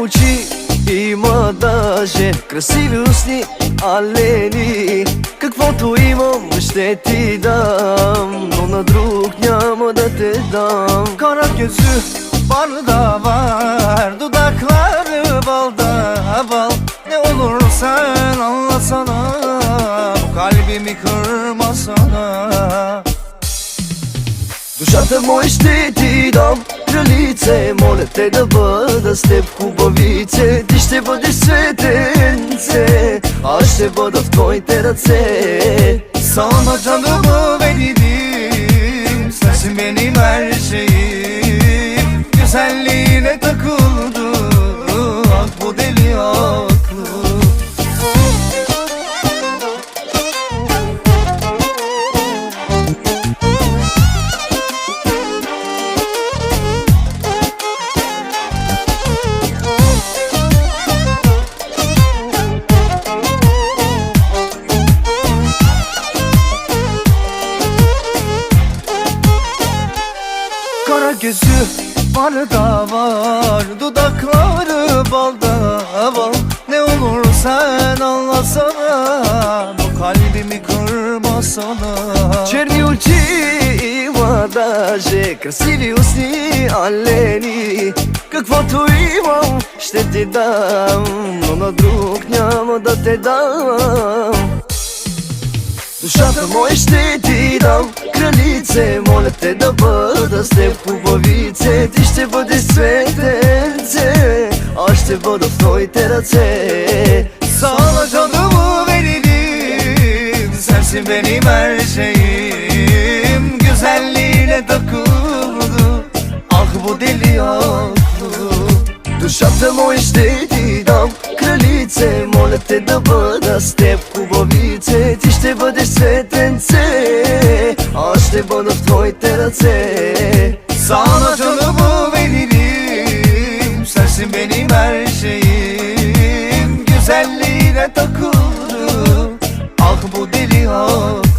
очи има даже красиви устни, алени. Каквото имам ще ти dam, но на друг няма да те dam. Kara gözü barda var, dudakları balda bal. Ne olursan anlasana, bu kalbimi kırmasana. Душата моя ще ти дам, кралице, моля те да бъда с теб хубавице. Ти ще бъдеш светенце, аз ще бъда в твоите ръце. Sana canımı veririm, sensin benim her şeyim. Güzelliğine takıldı, ah bu deli aklı. Kara gözü var da var, dudakları balda bal. Ne olur sen anlasana, bu kalbimi kırmasana. Черни очи има даже красиви устни, алени. Каквото имам ще ти дам, но на друг няма да те дам. Душата моя ще ти дам, кралице, моля те да бъда с теб хубавице. Ти ще бъдеш светенце, аз ще бъда в твоите ръце. Sana canımı veririm, sensin benim her şeyim. Güzelliğine takıldı, ah bu deli aklı. Душата моя ще ти дам, кралице, моля те да бъда с теб хубавице. Ти ще бъдеш светенце, аз ще бъда в твоите ръце. Sana canımı veririm, sensin benim her şeyim. Güzelliğine takıldı, ah bu deli aklı.